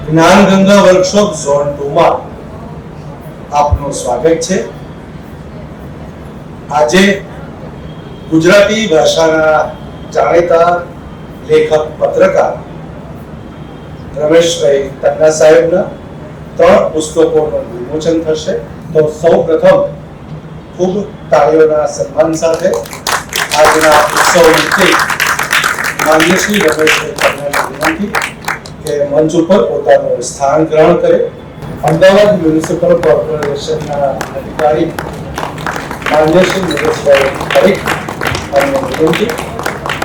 Gyanganga workshop zone 2 માં આપનું સ્વાગત છે। આજે ગુજરાતી ભાષાના જાણીતા લેખક પત્રકાર રમેશભાઈ તન્ના સાહેબના 3 પુસ્તકોનું વિમોચન થશે। તો સૌપ્રથમ ખૂબ તાળીઓના સન્માન સાથે આજના ઉત્સવ નિમિત્તે માનનીય શ્રી રમેશભાઈ તન્નાને વિનંતી કે મંચ ઉપર પોતાનું સ્થાન ગ્રહણ કરે। અમદાવાદ મ્યુનિસિપલ કોર્પોરેશનના અધિકારી માનનીય શ્રી નરેશભાઈ પરીખ અને વિનંતી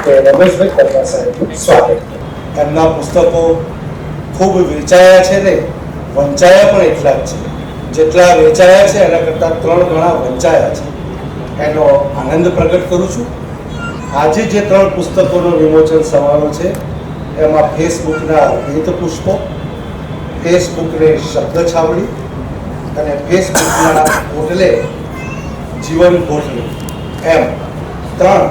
કે રમેશભાઈ તન્ના સાહેબનું સ્વાગત કરે। એમના પુસ્તકો ખૂબ વેચાયા છે ને વંચાયા પણ એટલા જ છે, જેટલા વેચાયા છે એના કરતાં 3 ગણા વંચાયા છે, એનો આનંદ પ્રગટ કરું છું। આજે જે 3 પુસ્તકોનું વિમોચન સમારોહ છે એમાં ફેસબુકના વેદ પુષ્પો, ફેસબુકને શબ્દ છાવડી અને ફેસબુકના પોટલે જીવન પોટલે એમ 3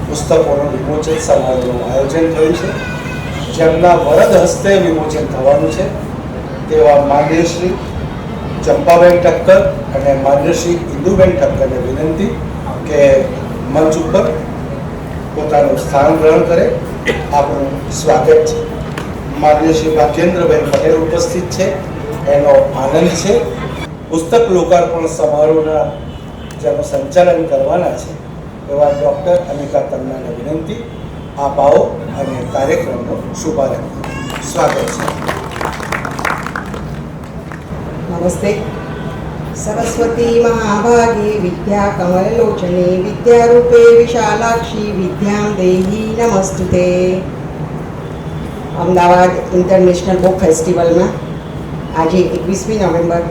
પુસ્તકોનું વિમોચન સમારોહનું આયોજન થયું છે, જેમના વરદ હસ્તે વિમોચન થવાનું છે તેવા માન્ય શ્રી ચંપાબેન ઠક્કર અને માન્ય શ્રી ઇન્દુબેન ઠક્કરને વિનંતી કે મંચ ઉપર પોતાનું સ્થાન ગ્રહણ કરે। આપણું સ્વાગત છે। માન્ય શ્રી ભાગ્યેન્દ્રભાઈ પટેલ ઉપસ્થિત છે, એનો આનંદ છે। પુસ્તક લોકાર્પણ સમારોહના જેનું સંચાલન કરવાના છે એવા ડૉક્ટર અનિકા તન્નાને વિનંતી આપ આવો અને કાર્યક્રમનો શુભારંભ કરો। સ્વાગત છે। નમસ્તે। સરસ્વતી મહાભાગે વિદ્યા કમલલોચને વિદ્યારૂપે વિશાલાક્ષી વિદ્યાં દેહી નમસ્તુતે। અમદાવાદ ઇન્ટરનેશનલ બુક ફેસ્ટિવલમાં આજે 21મી નવેમ્બર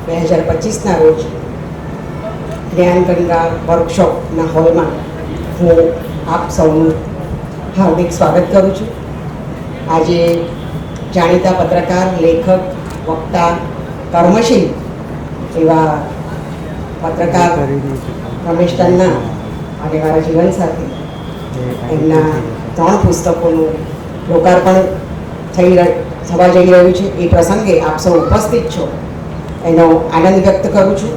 2025ના રોજ જ્ઞાનગંગા વર્કશોપના હોલમાં હું આપ સૌનું હાર્દિક સ્વાગત કરું છું। આજે જાણીતા પત્રકાર, લેખક, વક્તા, કર્મશીલ એવા પત્રકાર રમેશ તન્ના અને મારા જીવનસાથી એમના 3 પુસ્તકોનું લોકાર્પણ થવા જઈ રહ્યું છે। એ પ્રસંગે આપ સૌ ઉપસ્થિત છો એનો આનંદ વ્યક્ત કરું છું।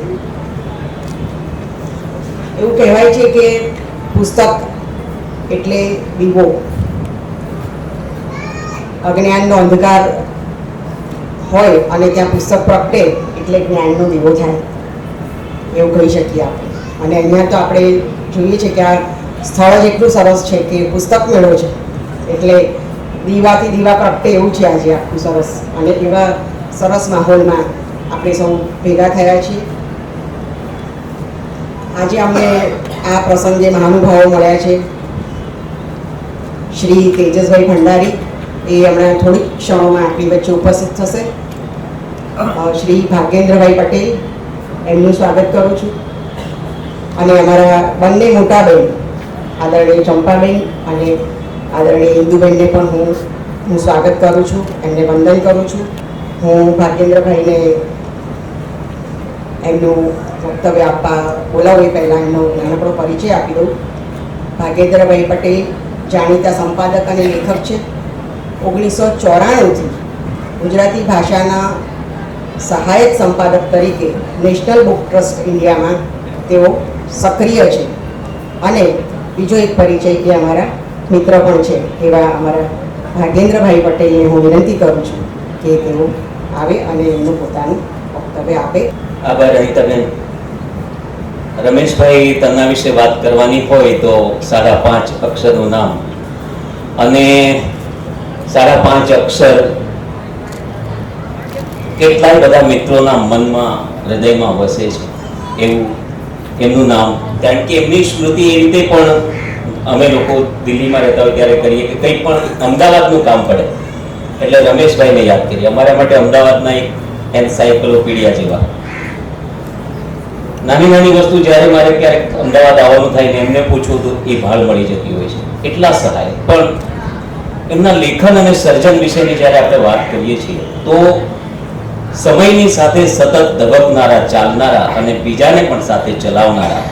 એવું કહેવાય છે કે પુસ્તક એટલે દીવો, અજ્ઞાનનો અંધકાર હોય અને ત્યાં પુસ્તક પ્રગટે એટલે જ્ઞાનનો દીવો થાય એવું કહી શકીએ આપણે। અને અહીંયા તો આપણે જોઈએ છે કે આ સ્થળ જ એટલું સરસ છે કે પુસ્તક મેળો છે એટલે દીવાથી દીવા પ્રગટે એવું છે આજે આખું સરસ, અને એવા સરસ માહોલમાં આપણે સૌ ભેગા થયા છીએ। આજે અમને આ પ્રસંગે મહાનુભાવો મળ્યા છે। શ્રી તેજસભાઈ ભંડારી એ હમણાં થોડીક ક્ષણોમાં આપણી વચ્ચે ઉપસ્થિત થશે। શ્રી ભાગ્યેન્દ્રભાઈ પટેલ એમનું સ્વાગત કરું છું, અને અમારા બંને મોટા બેન આદરણીય ચંપાબેન અને આદરણીય ઇન્દુબેનને પણ હું સ્વાગત કરું છું, એમને વંદન કરું છું। હું ભાગ્યેન્દ્રભાઈને એમનું વક્તવ્ય આપવા બોલાવું એ પહેલાં એમનો નાનકડો પરિચય આપી દઉં। ભાગ્યેન્દ્રભાઈ પટેલ જાણીતા સંપાદક અને લેખક છે। 1994થી ગુજરાતી ભાષાના સહાયક સંપાદક તરીકે નેશનલ બુક ટ્રસ્ટ ઇન્ડિયામાં તેઓ સક્રિય છે, અને બીજો એક પરિચય કે અમારા મિત્ર પણ છે એવા અમારા ભાગ્યેન્દ્રભાઈ પટેલને હું વિનંતી કરું છું કે તેઓ આવે અને એમનું પોતાનું વક્તવ્ય આપે। આભાર અનિતાબેન। રમેશભાઈ તન્ના વિશે વાત કરવાની હોય તો 5.5 અક્ષરનું નામ અને 5.5 અક્ષર કેટલાય બધા મિત્રોના મનમાં, હૃદયમાં વસે છે એવું એમનું નામ। કારણ કે એમની સ્મૃતિ એ રીતે પણ અમે લોકો દિલ્હીમાં રહેતા હોય ત્યારે કરીએ કે કંઈ પણ અમદાવાદનું કામ પડે એટલે રમેશભાઈને યાદ કરીએ। અમારા માટે અમદાવાદના એક એન્સાઇક્લોપીડિયા જેવા। નાની નાની વસ્તુ જ્યારે મારે ક્યારેક અમદાવાદ આવવાનું થાય ને એમને પૂછવું તો એ ભાળ મળી જતી હોય છે, એટલા સહાય। પણ એમના લેખન અને સર્જન વિશેની જ્યારે આપણે વાત કરીએ છીએ તો સમયની સાથે સતત ધબકનારા, ચાલનારા અને બીજાને પણ સાથે ચલાવનારા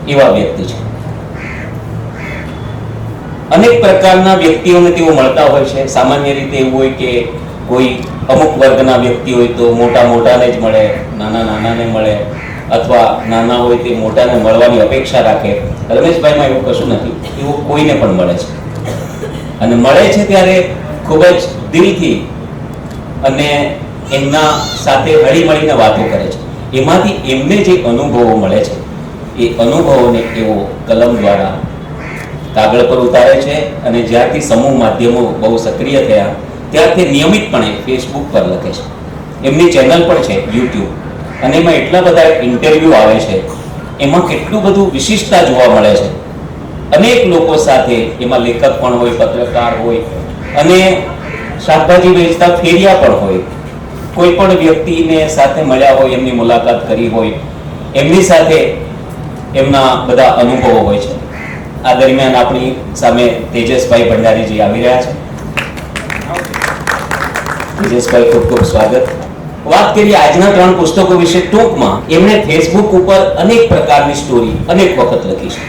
એવા વ્યક્તિ છે। અનેક પ્રકારના વ્યક્તિઓને તેઓ મળતા હોય છે। સામાન્ય રીતે એવું હોય કે કોઈ અમુક વર્ગના વ્યક્તિ હોય તો મોટાને જ મળે, નાનાને મળે, અથવા નાના હોય તે મોટાને મળવાની અપેક્ષા રાખે. રમેશભાઈમાં એવું કશું નથી, એવું કોઈને પણ મળે છે, અને મળે છે ત્યારે ખૂબ જ દિલથી અને એમના સાથે હળીમળીને વાતો કરે છે. એમાંથી એમને જે અનુભવો મળે છે એ અનુભવોને એવો કલમ દ્વારા કાગળ પર ઉતારે છે. અને જ્યારથી સમૂહ માધ્યમો બહુ સક્રિય થયા ત્યારથી નિયમિતપણે ફેસબુક પર લખે છે. એમની ચેનલ પણ છે યુટ્યુબ, અને એમાં એટલા બધા ઇન્ટરવ્યૂ આવે છે, એમાં કેટલું બધું વિશિષ્ટતા જોવા મળે છે. અનેક લોકો સાથે એમાં લેખક પણ હોય, પત્રકાર હોય, અને શાકભાજી વેચતા ફેરિયા પણ હોય. કોઈ પણ વ્યક્તિને સાથે મળ્યા હોય, એમની મુલાકાત કરી હોય, એમની સાથે એમના બધા અનુભવો હોય છે. આ દરમિયાન આપણી સામે તેજસભાઈ ભંડારીજી આવી રહ્યા છે. તેજસભાઈ, ખૂબ ખૂબ સ્વાગત. વાત કરીએ આજના 3 પુસ્તકો વિશે ટૂંકમાં. એમણે ફેસબુક ઉપર અનેક પ્રકારની સ્ટોરી અનેક વખત લખી છે.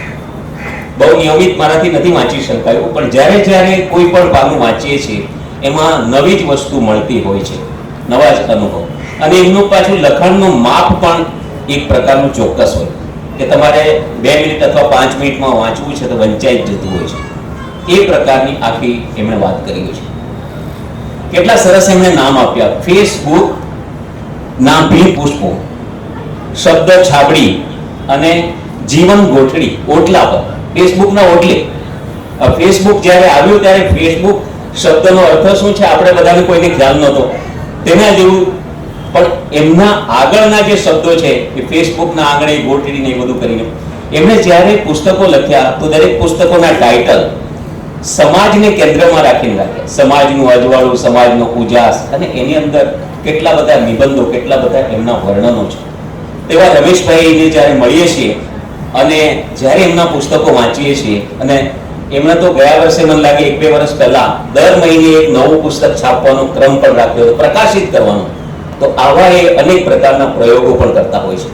બહુ નિયમિત મારાથી નથી વાંચી શકાયું, પણ જ્યારે કોઈ પણ પાનું વાંચીએ છીએ એમાં નવી જ વસ્તુ મળતી હોય છે, નવા જ અનુભવ. અને એમનું પાછું લખાણનું માપ પણ એક પ્રકારનું ચોક્કસ હોય કે તમારે 2 મિનિટ અથવા 5 મિનિટમાં વાંચવું છે તો વંચાઈ જ જતું હોય છે. એ પ્રકારની આખી એમણે વાત કરી છે. કેટલા સરસ એમણે નામ આપ્યા. ફેસબુક ના ભી પુષ્પો, શબ્દ છાબડી અને જીવન ગોઠડી ઓટલા પર. ફેસબુકના ઓટલે. ફેસબુક જ્યારે આવ્યું ત્યારે ફેસબુક શબ્દનો અર્થ શું છે આપણે બધાને કોઈને ખ્યાલ નહોતો. તેના જેવું પણ એમના આગળના જે શબ્દો છે એ ફેસબુકના આંગણે ગોઠડીને એ બધું કરીને એમણે જ્યારે પુસ્તકો લખ્યા તો દરેક પુસ્તકોના ટાઇટલ સમાજને કેન્દ્રમાં રાખીને રાખ્યા. સમાજનું અજવાળું, સમાજનો ઉજાસ, અને એની અંદર કેટલા બધા નિબંધો, કેટલા બધા એમના વર્ણનો છે. તેવા રમેશભાઈને જ્યારે મળીએ છીએ અને જ્યારે એમના પુસ્તકો વાંચીએ છીએ, અને એમણે તો ગયા વર્ષે મને લાગે 1-2 વર્ષ પહેલા દર મહિને એક નવું પુસ્તક છાપવાનો ક્રમ પણ રાખ્યો હતો, પ્રકાશિત કરવાનો. તો આવા એ અનેક પ્રકારના પ્રયોગો પણ કરતા હોય છે.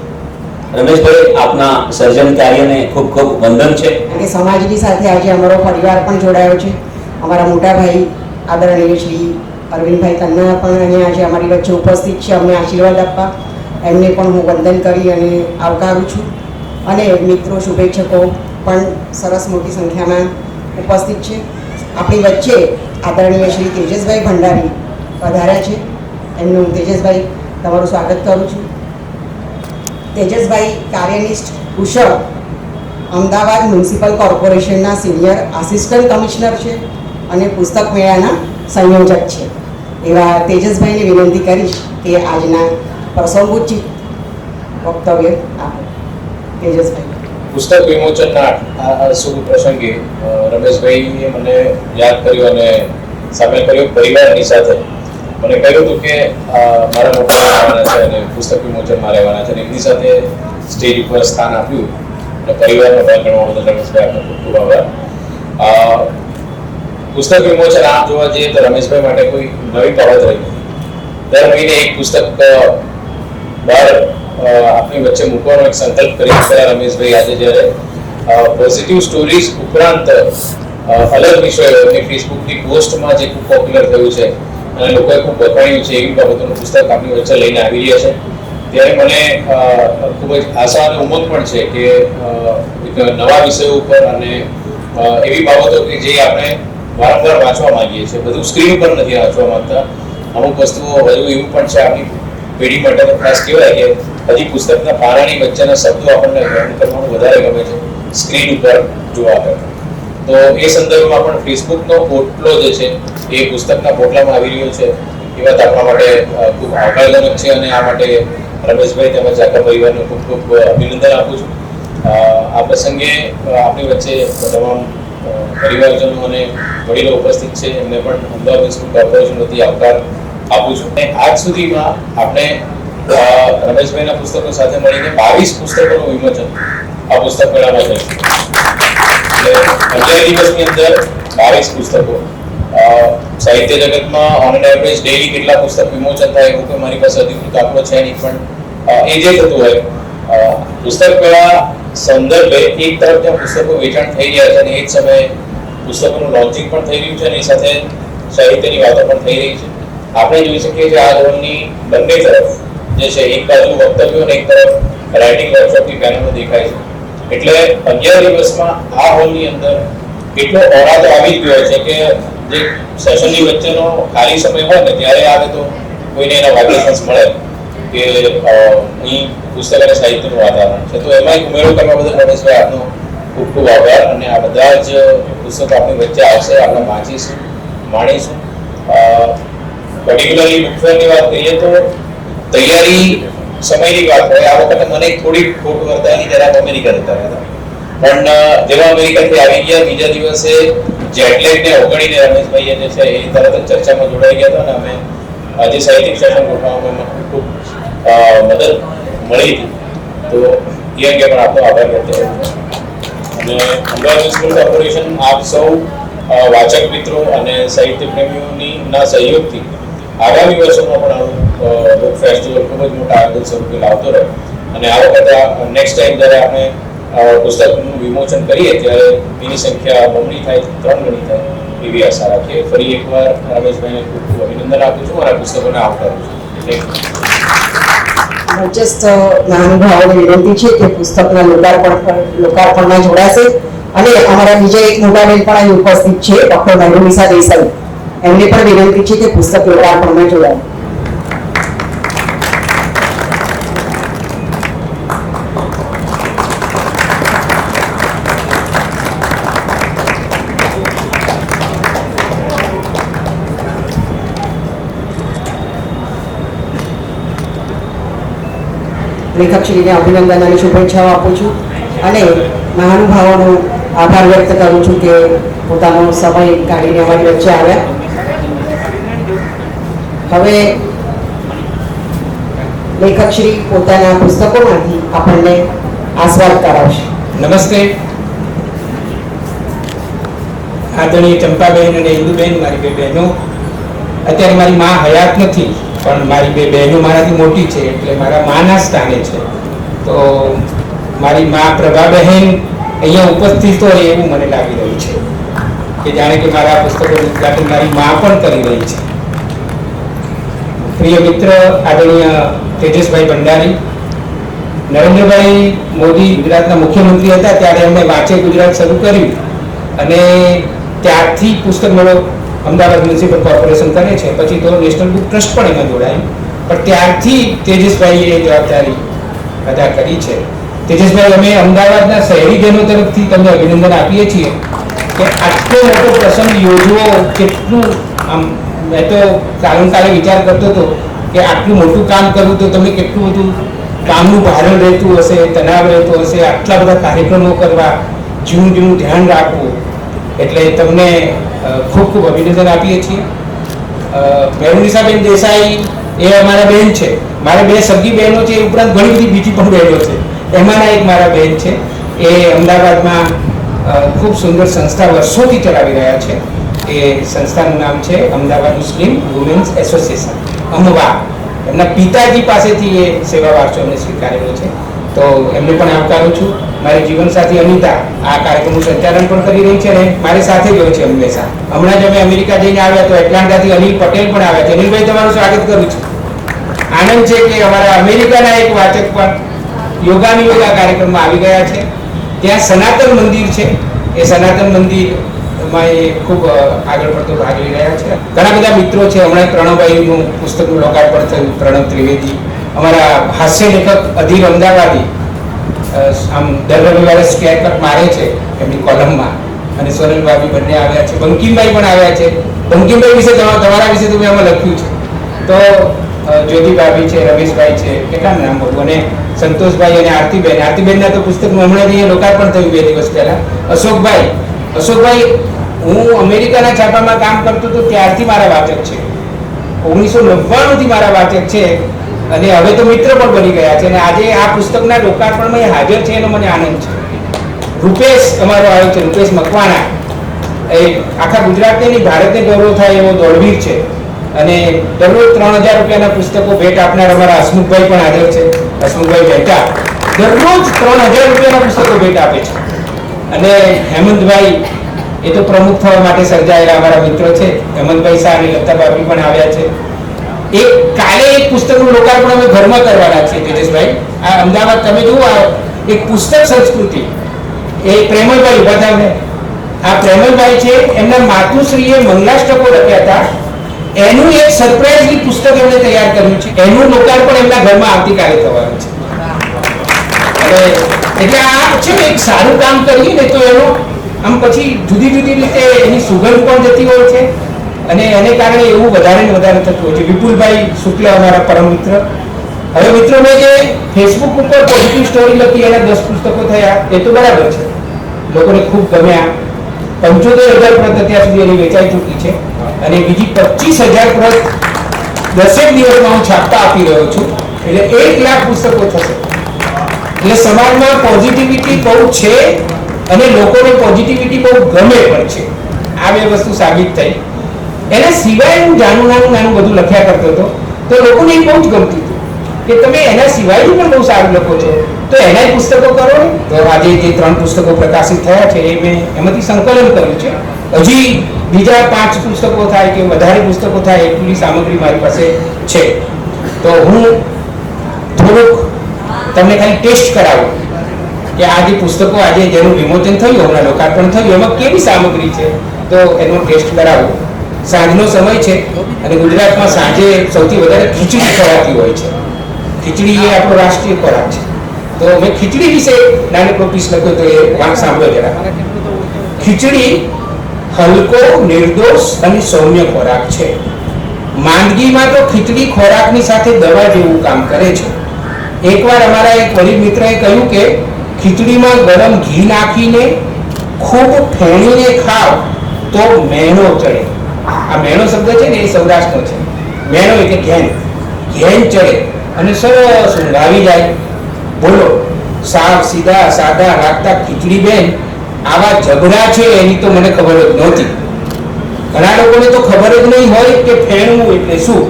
રમેશભાઈ, આપના સર્જન કાર્યને ખૂબ ખૂબ વંદન છે. અને સમાજની સાથે આજે અમારો પરિવાર પણ જોડાયો છે. અમારા મોટા ભાઈ આદરણીય શ્રી અરવિંદભાઈ તન્ના પણ અહીંયા આજે અમારી વચ્ચે ઉપસ્થિત છે અમને આશીર્વાદ આપવા. એમને પણ હું વંદન કરી અને આવકારું છું. અને મિત્રો, શુભેચ્છકો પણ સરસ મોટી સંખ્યામાં ઉપસ્થિત છે. આપણી વચ્ચે આદરણીય શ્રી તેજસભાઈ ભંડારી પધાર્યા છે. એમનું તેજસભાઈ તમારું સ્વાગત કરું છું. તેજસભાઈ કાર્યનિષ્ઠ, કુશળ, અમદાવાદ મ્યુનિસિપલ કોર્પોરેશનના સિનિયર આસિસ્ટન્ટ કમિશનર છે અને પુસ્તક મેળાના સંયોજક છે. એવા તેજસભાઈને વિનંતી કરીશ કે આજના પ્રસંગોચિત વક્તવ્ય આપો. તેજસભાઈ. પુસ્તક વિમોચનના આ શુભ પ્રસંગે રમેશભાઈએ મને યાદ કર્યો અને સામેલ કર્યો પરિવારની સાથે. મને કહ્યું હતું કે મારા મોટા રહેવાના છે અને પુસ્તક વિમોચનમાં રહેવાના છે, અને એમની સાથે સ્ટેજ ઉપર સ્થાન આપ્યું અને પરિવારનો ભાગ ગણવા બદલ રમેશભાઈ આપનો ખૂબ ખૂબ આભાર. પુસ્તક વિમોચન આમ જોવા જઈએ તો રમેશભાઈ માટે કોઈ નવી બાબત રહી નથી. દર મહિને એક પુસ્તક બહાર આપની વચ્ચે મૂકવાનો એક સંકલ્પ કરી રહ્યા રમેશભાઈ. આજે જ્યારે પોઝિટિવ સ્ટોરીઝ ઉપરાંત અલગ વિષયો એમની ફેસબુકની પોસ્ટમાં જે ખૂબ પોપ્યુલર થયું છે અને લોકોએ ખૂબ વખાણ્યું છે એવી બાબતોનું પુસ્તક આપની વચ્ચે લઈને આવી રહ્યા છે, ત્યારે મને ખૂબ જ આશા અને ઉમંગ પણ છે કે એક નવા વિષયો ઉપર અને એવી બાબતો કે જે આપણે વારંવાર વાંચવા માંગીએ છીએ, બધું સ્ક્રીન પર નથી વાંચવા માંગતા. અમુક વસ્તુઓ હજુ એવું પણ છે આપણી પેઢી માટે તો ખાસ કહેવાય કે હજી પુસ્તકના પાનાની વચ્ચેના શબ્દો આપણને ગ્રહણ કરવાનું વધારે ગમે છે સ્ક્રીન ઉપર જોવા કરતા. તો એ સંદર્ભમાં પણ ફેસબુકનો પોટલો જે છે એ પુસ્તકના પોટલામાં આવી રહ્યો છે. એ વાત આપણા માટે ખૂબ આભારજનક છે, અને આ માટે રમેશભાઈ તેમજ આખા પરિવારને ખૂબ ખૂબ અભિનંદન આપું છું. આ પ્રસંગે આપણી વચ્ચે તમામ પરિવારજનો અને વડીલો ઉપસ્થિત છે, એમને પણ અમદાવાદ મ્યુનિસિપલ કોર્પોરેશન વતી આવકાર આપું છું. અને આજ સુધીમાં આપણે રમેશભાઈના પુસ્તકો સાથે મળીને 22 પુસ્તકોનું વિમોચન આ પુસ્તક મેળામાં થયું. એટલે 15 દિવસની અંદર 22 પુસ્તકો. સાહિત્ય જગતમાં ઓન એન એવરેજ ડેઈલી કેટલા પુસ્તક વિમોચન થાય એવું કોઈ મારી પાસે અધિકૃત આંકડો છે નહીં, પણ એ જે થતું હોય પુસ્તક મેળા સંદર્ભે એક તરફ ત્યાં પુસ્તકો વેચાણ થઈ રહ્યા છે અને એ જ સમયે પુસ્તકોનું લોન્ચિંગ પણ થઈ રહ્યું છે અને એ સાથે સાહિત્યની વાતો પણ થઈ રહી છે. આપણે જોઈ શકીએ છીએ આ હોલની બંને તરફ જે છે એક બાજુ વક્તવ્યો અને એક તરફ રાઇટિંગ વર્કશોપની પેનલો દેખાય છે. એટલે 11 દિવસમાં આ હોલની અંદર એટલો ઓરા તો આવી જ ગયો છે કે જે સેશનની વચ્ચેનો ખાલી સમય હોય ને ત્યારે આવે તો કોઈને એના વાઇબ્રેશન્સ મળે કે અહીં પુસ્તક અને સાહિત્યનું વાતાવરણ છે. તો એમાં એક ઉમેરો કરવા બદલ રમેશભાઈ આપનો ખૂબ ખૂબ આભાર. અને આ બધા જ પુસ્તકો આપણી વચ્ચે આવશે, આપણે વાંચીશું, માણીશું. પર્ટિક્યુલરલી બુક ફેરની વાત કરીએ તો તૈયારી સમયની વાત હોય. આ વખતે મને થોડી ખોટ વર્તાયેલી જ્યારે આપ અમેરિકા જતા હતા, પણ જેવા અમેરિકાથી આવી ગયા બીજા દિવસે જેટલેગને ઓગળીને રમેશભાઈએ જે છે એ તરત જ ચર્ચામાં જોડાઈ ગયા હતા અને અમે આજે સાહિત્યિક સેશન ગોઠવવામાં ખૂબ મદદ મળી હતી. તો એ અંગે પણ આપનો આભાર વ્યક્ત કરું છું. અને અમદાવાદ મ્યુનિસિપલ કોર્પોરેશન આપ સૌ વાચક મિત્રો અને સાહિત્ય પ્રેમીઓની સહયોગથી આગામી વર્ષોમાં પણ આવું બુક ફેસ્ટિવલ ખૂબ જ મોટા આયોજન સ્વરૂપે લાવતો રહે. અને આ વખતે નેક્સ્ટ ટાઈમ જ્યારે આપણે પુસ્તકનું વિમોચન કરીએ ત્યારે એની સંખ્યા બમણી થાય, 3 ગણી થાય એવી આશા રાખીએ. ફરી એકવાર રમેશભાઈને ખૂબ ખૂબ અભિનંદન આપું છું, મારા પુસ્તકોને આવકારું છું. જસ્ટ મહાનુભાવોને વિનંતી છે કે પુસ્તકના લોકાર્પણમાં જોડાશે. અને અમારા બીજા એક મોટા બેન પણ અહીં ઉપસ્થિત છે, ડોક્ટર મેહરુનિસા દેસાઈ, એમને પણ વિનંતી છે કે પુસ્તક લોકાર્પણમાં જોડાય. લેખકશ્રીને અભિનંદન અને શુભેચ્છાઓ આપું છું અને મહાનુભાવોનો આભાર વ્યક્ત કરું છું કે પોતાનો સમય કાઢીને અમારી વચ્ચે આવ્યા. હવે લેખકશ્રી પોતાના પુસ્તકોમાંથી આપણને આસ્વાદ કરાવશે. નમસ્તે. આદરણીય ચંપાબેન અને ઇન્દુબેન, મારી બે બહેનો. અત્યારે મારી મા હયાત નથી, પણ મારી બે બહેનો મારાથી મોટી છે એટલે મારા માના સ્થાને છે. તો મારી મા પ્રભાબહેન અહીંયા ઉપસ્થિત હોય એવું મને લાગી રહ્યું છે કે જાણે કે મારા પુસ્તકોનું ઉદ્ઘાટન મારી મા પણ કરી રહી છે. પ્રિય મિત્ર આદરણીય તેજસભાઈ ભંડારી, નરેન્દ્રભાઈ મોદી ગુજરાતના મુખ્યમંત્રી હતા ત્યારે એમણે વાંચે ગુજરાત શરૂ કર્યું અને ત્યારથી પુસ્તક મેળો અમદાવાદ મ્યુનિસિપલ કોર્પોરેશન કરે છે. પછી તો નેશનલ બુક ટ્રસ્ટ પણ એમાં જોડાયું, પણ ત્યારથી તેજસભાઈએ એ જવાબદારી અદા કરી છે. તેજસભાઈ, અમે અમદાવાદના શહેરીજનો તરફથી તમને અભિનંદન આપીએ છીએ કે આટલો મોટો પ્રસંગ યોજવો કેટલું આમ. મેં તો કાલે વિચાર કરતો હતો કે આટલું મોટું કામ કરવું તો તમને કેટલું બધું કામનું ભારણ રહેતું હશે, તણાવ રહેતો હશે, આટલા બધા કાર્યક્રમો કરવા, જૂનું ધ્યાન રાખવું. એટલે તમને ખૂબ ખૂબ અભિનંદન આપીએ છીએ. મેહરુનિસાબેન દેસાઈ એ અમારા બહેન છે. મારે 2 સગી બહેનો છે, એ ઉપરાંત ઘણી બધી બીજી પણ બહેનો છે. એમાંના એક મારા બહેન છે, એ અમદાવાદમાં ખૂબ સુંદર સંસ્થા વર્ષોથી ચલાવી રહ્યા છે. એ સંસ્થાનું નામ છે અમદાવાદ મુસ્લિમ વુમેન્સ એસોસિએશન, અમવા. એમના પિતાજી પાસેથી એ સેવા વારસો એમને સ્વીકારેલો છે. તો એમને પણ આવકારું છું. મારી જીવનસાથી અનિતા આ કાર્યક્રમનું સંચાલન પણ કરી રહી છે અને મારી સાથે જ હોય છે હંમેશા. હમણાં જ અમે અમેરિકા જઈને આવ્યા તો એટલાન્ટાથી અનિલ પટેલ પણ આવ્યા છે. અનિલભાઈ, તમારું સ્વાગત કરું છું. આનંદ છે કે અમારા અમેરિકાના એક વાચક પણ યોગાની યોગા કાર્યક્રમમાં આવી ગયા છે. ત્યાં સનાતન મંદિર છે, એ સનાતન મંદિરમાં એ ખૂબ આગળ પડતો ભાગ લઈ રહ્યા છે. ઘણા બધા મિત્રો છે. હમણાં પ્રણવભાઈનું પુસ્તકનું લોકાર્પણ થયું, પ્રણવ ત્રિવેદી. અમારા હાસ્ય લેખક અધીર અમદાવાદી આમ દર રવિવારે સ્કેર કટ મારે છે એમની કોલમમાં, અને સોનલ ભાભી બંને આવ્યા છે. બંકિમભાઈ પણ આવ્યા છે. બંકિમભાઈ વિશે તમારા વિશે તો મેં આમાં લખ્યું છે. તો જ્યોતિ ભાભી છે, રમેશભાઈ છે, કેટલા નામ બોલું, અને સંતોષભાઈ અને આરતીબેનના તો પુસ્તકનું હમણાં અહીંયા લોકાર્પણ થયું 2 દિવસ પહેલા. અશોકભાઈ, હું અમેરિકાના છાપામાં કામ કરતો હતો ત્યારથી મારા વાચક છે. 1999થી મારા વાચક છે અને હવે તો મિત્ર પણ બની ગયા છે. અને આજે આ પુસ્તકના લોકાર્પણમાં એ હાજર છે એનો મને આનંદ છે. રૂપેશ અમારો આવ્યો છે, રૂપેશ મકવાણા. એ આખા ગુજરાતને નહીં ભારતને ગૌરવ થાય એવો દોડવીર છે અને દરરોજ 3000 રૂપિયાના પુસ્તકો ભેટ આપનાર અમારા હસમુખભાઈ પણ હાજર છે. હસમુખભાઈ બેઠા દરરોજ 3000 રૂપિયાના પુસ્તકો ભેટ આપે છે. અને હેમંતભાઈ, એ તો પ્રમુખ થવા માટે સર્જાયેલા અમારા મિત્રો છે. હેમંતભાઈ શાહ અને લતા બાપી પણ આવ્યા છે. કાલે એક પુસ્તકનું લોકાર્પણ અમે ઘરમાં કરવાના છીએ તેજસભાઈ. આ અમદાવાદ તમે જુઓ, આ એક પુસ્તક સંસ્કૃતિ, એ પ્રેમલભાઈ ઉભા હતા ને, આ પ્રેમલભાઈ છે, એમના માતુશ્રીએ મંગલાષ્ટકો લખ્યા હતા, એનું એક સરપ્રાઈઝલી પુસ્તક એમણે તૈયાર કર્યું છે. એનું લોકાર્પણ એમના ઘરમાં આવતીકાલે થવાનું છે. અને એટલે આ છે ને, એક સારું કામ કરીએ ને તો એનો આમ પછી જુદી જુદી રીતે એની સુગંધ પણ જતી હોય છે અને એને કારણે એવું વધારે ને વધારે થતું હોય છે. વિપુલભાઈ શુક્લ અમારા પરમ મિત્ર. હવે મિત્રો, મેં જે ફેસબુક ઉપર પોઝિટિવ સ્ટોરી લખી, એના 10 પુસ્તકો થયા, એ તો બરાબર છે, લોકોને ખૂબ ગમ્યા. 75,000 પ્રત અત્યાર સુધી એની વેચાઈ ચૂકી છે અને બીજી 25,000 પ્રત 10 દિવસમાં હું છાપતા આપી રહ્યો છું, એટલે 1 લાખ પુસ્તકો થશે. એટલે સમાજમાં પોઝિટિવિટી બહુ છે અને લોકોને પોઝિટિવિટી બહુ ગમે પણ છે. આ બે વસ્તુ સાબિત થઈ. એના સિવાય હું નાનું બધું લખ્યા કરતો હતો, તો લોકોને એ બહુ જ ગમતું હતું કે તમે એના સિવાયનું પણ બહુ સારું લખો છો, તો એના પુસ્તકો કરો ને. તો આજે જે 3 પુસ્તકો પ્રકાશિત થયા છે, એ મેં એમાંથી સંકલન કર્યું છે. હજી બીજા 5 પુસ્તકો થાય કે વધારે પુસ્તકો થાય એટલી સામગ્રી મારી પાસે છે. તો હું થોડુંક તમને ખાલી ટેસ્ટ કરાવું કે આ જે પુસ્તકો આજે જેનું વિમોચન થયું, હમણાં લોકાર્પણ થયું, એમાં કેવી સામગ્રી છે, તો એનો ટેસ્ટ કરાવું. સાંજનો સમય છે અને ગુજરાતમાં સાંજે સૌથી વધારે ખીચડી ખવાતી હોય છે. ખીચડી એ આપણો રાષ્ટ્રીય ખોરાક છે. તો મેં ખીચડી વિશે નાનકડો પીસ લખ્યો, તો એ વાત સાંભળો જરા. ખીચડી હલકો, નિર્દોષ અને સૌમ્ય ખોરાક છે. માંદગીમાં તો ખીચડી ખોરાકની સાથે દવા જેવું કામ કરે છે. એકવાર અમારા એક વડીલ મિત્રએ કહ્યું કે ખીચડીમાં ગરમ ઘી નાખીને ખૂબ ફેણીને ખાવ તો મેણો ચડે. આ મેણો શબ્દ છે ને, એ સૌરાષ્ટ્રનો છે. મેણો એટલે ઘેન ચડે અને સરસ ઊંઘ આવી જાય. બોલો, સાદા લાગતા ખીચડી બેન આવા જબરા છે, એની તો મને ખબર જ નહોતી. ઘણા લોકોને તો ખબર જ નહીં હોય કે ફેણવું એટલે શું.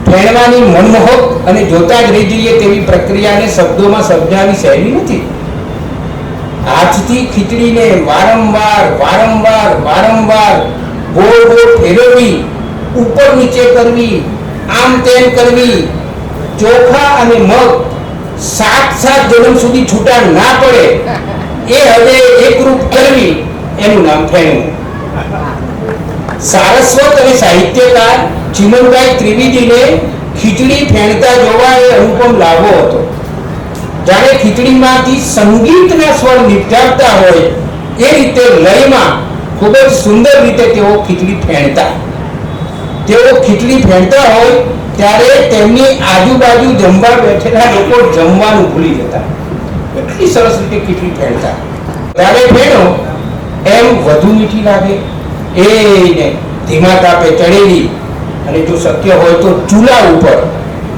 ફેણવાની મનમોહક અને જોતા જ રહી જઈએ તેવી પ્રક્રિયાને શબ્દોમાં સમજાવવી સહેલી નથી. હાથથી ખીચડીને વારંવાર ગોળ ફેરવવી, ઉપર નીચે કરવી, આમ તેમ કરવી, ચોખા અને મગ 7 જન્મ સુધી છૂટા ના પડે એ હવે એકરૂપ કરવી, એનું નામ ફેણવું. સારસ્વત અને સાહિત્યકાર ચિમનભાઈ ત્રિવેદીને ખીચડી ફેણતા જોવા એ અનુપમ લાભો હતો. જાણે ખીચડીમાંથી સંગીતના સ્વર નિપજાવતા હોય એ રીતે લયમાં ખૂબ જ સુંદર રીતે તેઓ ખીચડી ફેણતા. તેઓ ખીચડી ફેણતા હોય ત્યારે તેમની આજુબાજુ જમવા બેઠેલા લોકો જમવાનું ભૂલી જતા. એટલી સરસ રીતે ખીચડી ફેણતા. ત્યારે ફેણો એમ વધુ મીઠી લાગે. એને ધીમા તાપે ચડેલી અને જો શક્ય હોય તો ચૂલા ઉપર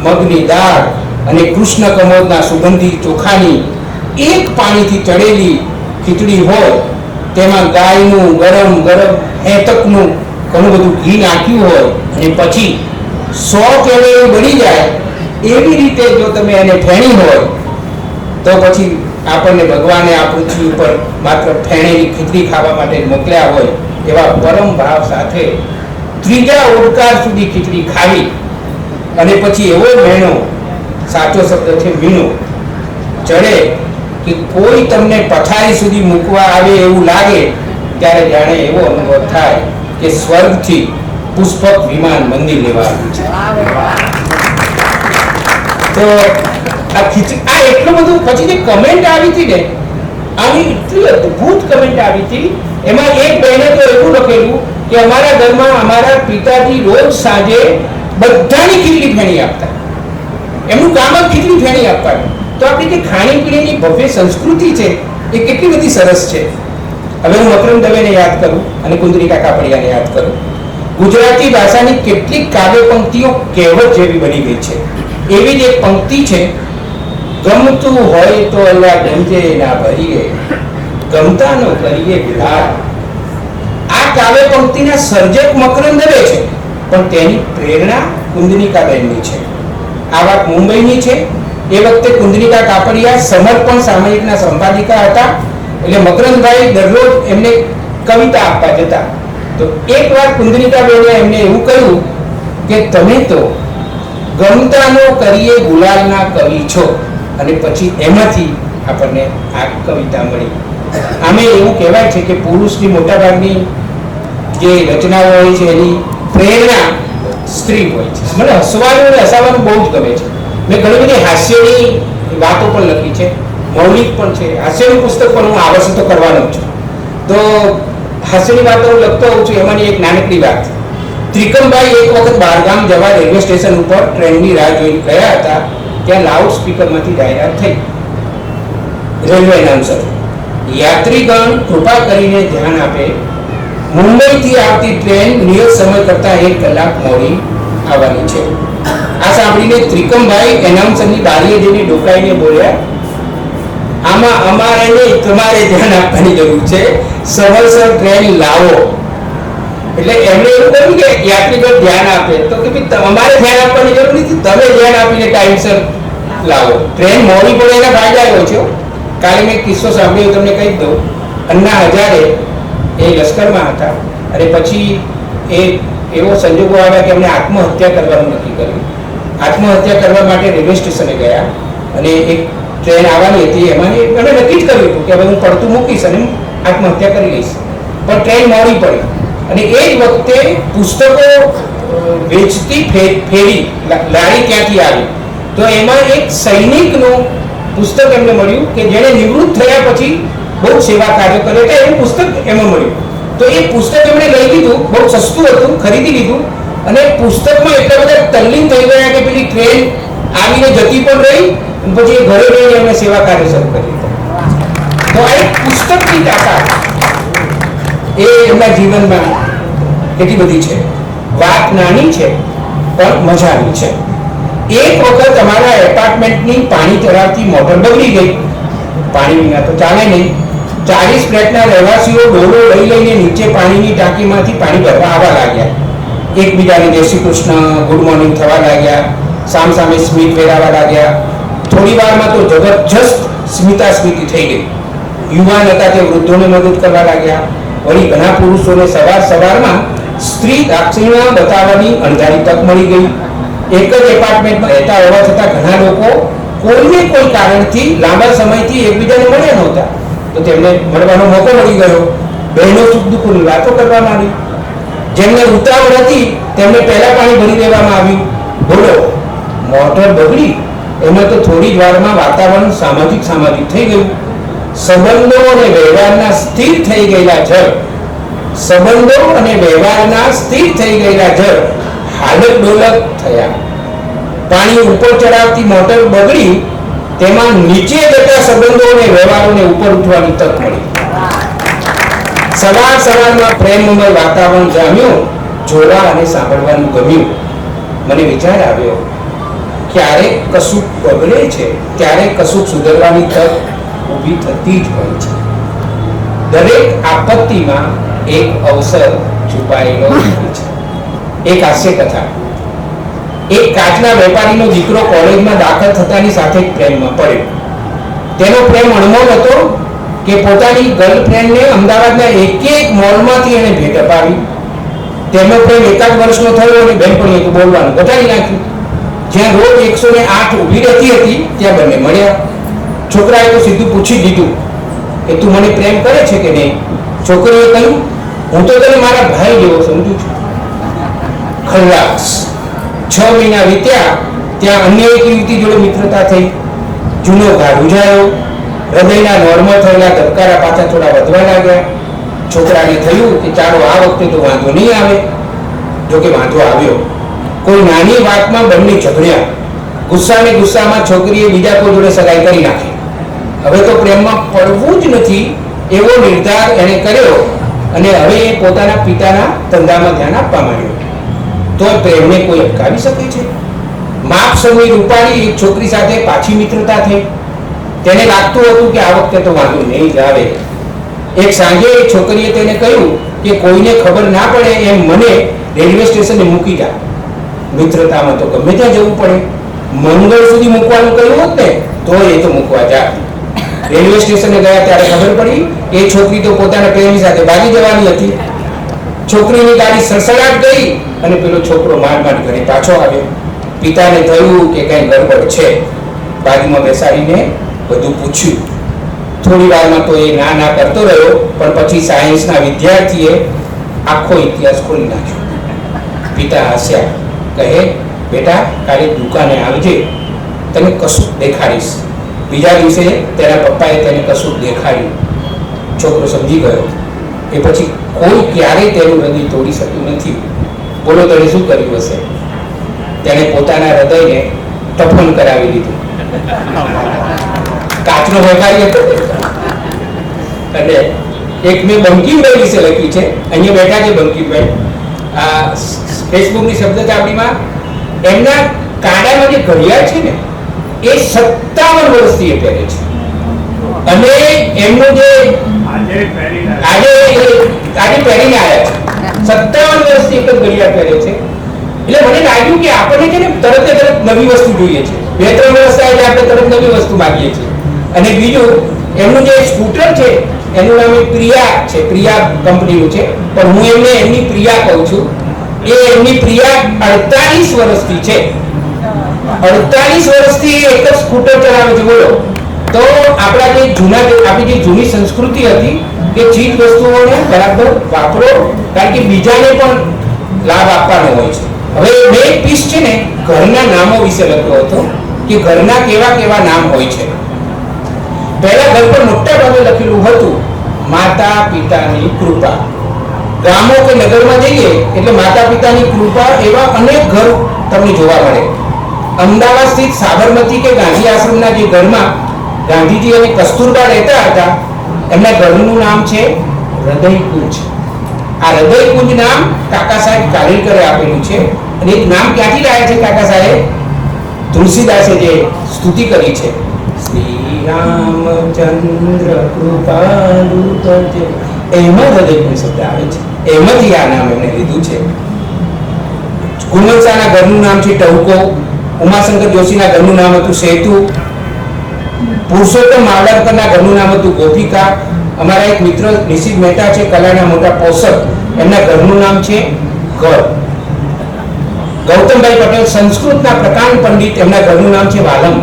મગની દાળ અને કૃષ્ણ કમોદના સુગંધી ચોખાની એક પાણીથી ચડેલી ખીચડી હોય, તેમાં ગાયનું ગરમ હેતકનું ઘણું બધું ઘી નાખ્યું હોય અને પછી 100 કેલરી બની જાય એવી રીતે જો તમે એને ફેણી હોય, તો પછી આપણને ભગવાને આ પૃથ્વી ઉપર માત્ર ફેણેલી ખીચડી ખાવા માટે મોકલ્યા હોય એવા પરમ ભાવ સાથે 3જા ઓડકાર સુધી ખીચડી ખાવી અને પછી એવો મેણો, સાચો શબ્દ છે મીણો, ચડે કે કોઈ તમને પથારી સુધી મૂકવા આવે એવું લાગે, ત્યારે જાણે એવો અનુભવ થાય કે સ્વર્ગથી પુષ્પક વિમાન મંદિર લેવા આવ્યું છે. તો આ એટલું બધું. પછી જે કમેન્ટ આવી હતી ને, આની એટલી અદ્ભુત કમેન્ટ આવી હતી. એમાં એક બહેને તો એવું લખેલું કે અમારા ઘરમાં અમારા પિતાજી રોજ સાંજે બધાની ખીચડી ફેણી આપતા. એમનું કામ જ ખીચડી ફેણી આપવાનું. તો આપણી જે ખાણીપીણીની ભવ્ય સંસ્કૃતિ છે એ કેટલી બધી સરસ છે. હવે હું મકરંદ દવેને યાદ કરું અને કુંદરિકા કાપડિયાને યાદ કરું. ગુજરાતી ભાષાની કેટલીક કાવ્ય પંક્તિઓ કહેવત જેવી બની ગઈ છે. એવી જ એક પંક્તિ છે, ગમતું હોય તો અલ્લાહ ગંજે ના ભરીએ, ગમતા નો કરીએ વિલાપ. આ કાવ્ય પંક્તિના સર્જક મકરંદ દવે છે, પણ તેની પ્રેરણા કુંદનિકાબેનની છે. આ વાત મુંબઈની છે. એ વખતે કુંદનિકા કાપડિયા સમર્પણ સામયિકના સંપાદિકા હતા. એટલે મકરંદભાઈ દરરોજ એમને કવિતા આપવા જતા. તો એકવાર કુંદનિકાબેને એમને એવું કહ્યું કે તમે તો ગમતાનો કરીએ ગુલાલના કવિ છો, અને પછી એમાંથી આપણને આ કવિતા મળી. આમે એવું કહેવાય છે કે પુરુષની મોટાભાગની જે રચનાઓ હોય છે એની પ્રેરણા સ્ત્રી હોય છે. મને હસવાનું અને હસાવવાનું બહુ જ ગમે છે. મેં ઘણી બધી હાસ્યની વાતો પણ લખી છે, મૌલિક પણ છે. હાસ્યનું પુસ્તક પણ હું આ વર્ષે તો કરવાનો જ છું. તો હાસ્યની વાતો હું લખતો હોઉં છું. એમાંની એક નાનકડી વાત. ત્રિકમભાઈ એક વખત બહારગામ જવા રેલવે સ્ટેશન ઉપર ટ્રેનની રાહ જોઈ ગયા હતા. ત્યાં લાઉડ સ્પીકરમાંથી જાહેરાત થઈ. રેલવે એનાઉન્સર: યાત્રીગણ કૃપા કરીને ધ્યાન આપે, મુંબઈથી આવતી ટ્રેન નિયત સમય કરતાં 1 કલાક મોડી આવવાની છે. આ સાંભળીને ત્રિકમભાઈ એનાઉન્સરની બારીએ જઈને ડોકાઈને બોલ્યા, આમાં અમારે નહીં, તમારે ધ્યાન આપવાની જરૂર છે, સમયસર ટ્રેન લાવો. એટલે એમણે એવું કહ્યું કે યાત્રીગણ ધ્યાન આપે, તો કે અમારે ધ્યાન આપવાની જરૂર નથી, તમે ધ્યાન આપીને ટાઈમસર લાવો. ટ્રેન મોડી પડે એના ફાયદા હોય છે. કાલે મેં કિસ્સો સાંભળ્યો, તમને કહી દઉં. અન્ના હજારે એ લશ્કરમાં હતા, અને પછી એ એવો સંજોગો આવ્યા કે એમણે આત્મહત્યા કરવાનું નક્કી કર્યું. આત્મહત્યા કરવા માટે રેલવે સ્ટેશને ગયા, અને એક ટ્રેન આવવાની હતી. એમાં એમણે નક્કી જ કર્યું હતું કે હવે હું પડતું મૂકીશ અને આત્મહત્યા કરી લઈશ. પણ ટ્રેન મોડી પડી, અને એ જ વખતે પુસ્તકો વેચતી ફેરી લારી ત્યાંથી આવી. તો એમાં એક સૈનિકનું પુસ્તક એમને મળ્યું કે જેણે નિવૃત્ત થયા પછી બહુ સેવા કાર્ય કર્યો હતા, એવું પુસ્તક એમાં મળ્યું. તો એ પુસ્તક એમણે લઈ લીધું, બહુ સસ્તું હતું, ખરીદી લીધું, અને પુસ્તકમાં એટલા બધા તલ્લીન થઈ ગયા કે પેલી ટ્રેન આવીને જતી પણ રહી, પછી એ ઘરે રહીને એમણે સેવા કાર્ય શરૂ કરી. તો આ એક પુસ્તકની તાકાત એ એમના જીવનમાં કેટલી બધી છે. વાત નાની છે પણ મજાની છે. એક વખત અમારા એપાર્ટમેન્ટની પાણી ચડાવતી મોટર બગડી ગઈ. પાણી વિના તો ચાલે નહીં. 40 ફ્લેટના રહેવાસીઓ ડોલો લઈ લઈને નીચે પાણીની ટાંકીમાંથી પાણી ભરવા આવવા લાગ્યા. એકબીજાને જય શ્રી કૃષ્ણ, ગુડ મોર્નિંગ થવા લાગ્યા. સામસામે સ્મિત વેરાવા લાગ્યા. થોડી વારમાં તો જબરજસ્ત સ્મિતા સ્મિતિ થઈ ગઈ. યુવાન હતા તે વૃદ્ધોને મદદ કરવા લાગ્યા. વળી ઘણા પુરુષોને સવારમાં સ્ત્રી દાક્ષિણ્ય બતાવવાની અણધારી તક મળી ગઈ. એક જ એપાર્ટમેન્ટમાં રહેતા હોવા છતાં ઘણા લોકો કોઈને કોઈ કારણથી લાંબા સમયથી એકબીજાને મળ્યા નહોતા, તો તેમને મળવાનો મોકો મળી ગયો. બહેનો સુખ દુઃખની વાતો કરવા માંડી. જેમને ઉતાવળ હતી તેમને પહેલા પાણી ભરી દેવામાં આવ્યું. બોલો, મોટર બગડી એમાં તો થોડી જ વારમાં વાતાવરણ સામાજિક થઈ ગયું. સંબંધો અને વ્યવહારના સ્થિર થઈ ગયેલા જળ હાલત ડોલક થયા. પાણી ઉપર ચડાવતી મોટર બગડી, તેમાં નીચે જતા સંબંધો અને વ્યવહારોને ઉપર ઉઠવાની તક મળી. સવારમાં પ્રેમમય વાતાવરણ જામ્યું, જોવા અને સાંભળવાનું ગમ્યું. મને વિચાર આવ્યો, ક્યારેક કશુંક બગડે છે ત્યારે કશુંક સુધરવાની તક ઊભી થતી જ હોય છે. દરેક આપત્તિમાં એક અવસર છુપાયેલો હોય છે. એક હાસ્ય કથા. એક કાચના વેપારીનો દીકરો કોલેજમાં દાખલ થતાની સાથે જ પ્રેમમાં પડ્યો. તેનો પ્રેમ અણમોલ હતો કે પોતાની ગર્લફ્રેન્ડને અમદાવાદના એક મોલમાંથી એને ભેટ અપાવી. તેમનો પ્રેમ 1 વર્ષનો થયો અને બહેનપણીએ તો બોલવાનું ઘટાડી નાખ્યું. જ્યાં રોજ 108 ઊભી રહેતી હતી ત્યાં બંને મળ્યા. છોકરાએ તો સીધું પૂછી દીધું કે તું મને પ્રેમ કરે છે કે નહીં? છોકરીએ કહ્યું, હું તો તને મારા ભાઈ જેવો સમજુ છું. ખલ્લાસ. 6 મહિના વીત્યા. ત્યાં અન્ય એક યુવતી જોડે મિત્રતા થઈ. જૂનો ઘા રૂઝાયો. હૃદયના નોર્મલ થયેલા ધબકારા પાછા થોડા વધવા લાગ્યા. છોકરાને થયું કે ચાલો આ વખતે તો વાંધો નહીં આવે. જોકે વાંધો આવ્યો. કોઈ નાની વાતમાં બંને ઝઘડ્યા. ગુસ્સામાં છોકરીએ બીજા કોઈ જોડે સગાઈ કરી નાખી. હવે તો પ્રેમમાં પડવું જ નથી એવો નિર્ધાર એણે કર્યો, અને હવે એ પોતાના પિતાના ધંધામાં ધ્યાન આપવા માંડ્યો. તો પ્રેમને કોઈ અટકાવી શકે છે? માપ સમય રૂપાળી એક છોકરી સાથે પાછી મિત્રતા થઈ. તેને લાગતું હતું કે આ વખતે તો વાંધો નહીં જ આવે. એક સાંજે છોકરીએ તેને કહ્યું કે કોઈને ખબર ના પડે એમ મને રેલવે સ્ટેશને મૂકી જા. મિત્રતામાં તો ગમે ત્યાં જવું પડે. મંગળ સુધી મૂકવાનું કહ્યું હોત ને તો એ તો મૂકવા જા. રેલવે સ્ટેશને ગયા ત્યારે ખબર પડી એ છોકરી તો પોતાના પ્રેમી સાથે ભાગી જવાની હતી. છોકરીની ગાડી સડસડાટ ગઈ અને પેલો છોકરો માંડ ઘરે પાછો આવ્યો. પિતાને થયું કે કંઈ ગડબડ છે. બાજુમાં બેસાડીને બધું પૂછ્યું. થોડી વારમાં તો એ ના ના કરતો રહ્યો, પણ પછી સાયન્સના વિદ્યાર્થીએ આખો ઇતિહાસ ખોલી નાખ્યો. પિતા હસ્યા, કહે બેટા કાલે દુકાને આવજે, તને કશું દેખાડીશ. બીજા દિવસે તેના પપ્પાએ તેને કશું દેખાડ્યું. છોકરો સમજી ગયો. એ પછી કોઈ ક્યારેય તેનું હૃદય તોડી શક્યું નથી. બોલો તેણે શું કર્યું હશે? તેણે પોતાના હૃદયને ટફન કરાવી દીધું. કાચનો વેપારી હતો. અને એક મેં બંકિમભાઈ વિશે લખ્યું છે, અહીંયા બેઠા છે બંકિમભાઈ, આ ફેસબુકની શબ્દ ચાવડીમાં. એમના કાંડામાં જે ઘડિયાળ છે ને એ 57 વર્ષથી એ પહેરે છે. અને એમનું જે આજે પહેરીને આવ્યા છે, 57 વર્ષથી એક જ ઘડિયાળ પહેરે છે. એટલે મને લાગ્યું કે આપણને છે ને તરત ને તરત નવી વસ્તુ જોઈએ છે. 2-3 વર્ષ થાય એટલે આપણે તરત નવી વસ્તુ માંગીએ છીએ. અને બીજું એમનું જે સ્કૂટર છે એનું નામ પ્રિયા છે, પ્રિયા કંપનીનું છે, પણ હું એમને એમની પ્રિયા કહું છું. એ એમની પ્રિયા 48 વર્ષથી છે. 48 વર્ષથી એક જ સ્કૂટર ચલાવે છે. બોલો તો આપણા જે આપણી જે જૂની સંસ્કૃતિ હતી કે ચીજ વસ્તુઓને બરાબર વાપરો, કારણ કે બીજાને પણ લાભ આપવાનો હોય છે. હવે બે પીસ છે ને ઘરના નામો વિશે લખ્યો હતો કે ઘરના કેવા કેવા નામ હોય છે. પહેલા ઘર પર મોટા ભાગે લખેલું હતું માતા પિતાની કૃપા. ગામો કે નગરમાં જઈએ એટલે માતા પિતાની કૃપા એવા અનેક ઘર તમને જોવા મળે. અમદાવાદ સ્થિત સાબરમતી કે ગાંધી આશ્રમના જે ઘરમાં ગાંધીજી અને કસ્તુરબા રહેતા હતા, એમના ઘરનું નામ છે હૃદયકુંજ. આ હૃદયકુંજ નામ કાકા સાહેબ કારેલકરે આપેલું છે. અને એ નામ ક્યાંથી લાવ્યા છે કાકા સાહેબ? તુલસીદાસે જે સ્તુતિ કરી છે, શ્રી રામચંદ્ર કૃપાલુ તજે, એમાં હૃદયકુંજ શબ્દ આવે છે. એમાંથી આ નામ એમણે લીધું છે. ગુણવંત શાહના ઘરનું નામ છે ટહુકો. ઉમાશંકર જોશીના ઘરનું નામ હતું સેતુ. પુરુષોત્તમ માવલકરના ઘરનું નામ હતું ગોપિકા. અમારા એક મિત્ર નિશિત મહેતા છે, કલાના મોટા પોષક, એમના ઘરનું નામ છે ઘર. ગૌતમભાઈ પટેલ સંસ્કૃતના પ્રકાંડ પંડિત, એમના ઘરનું નામ છે વાલમ.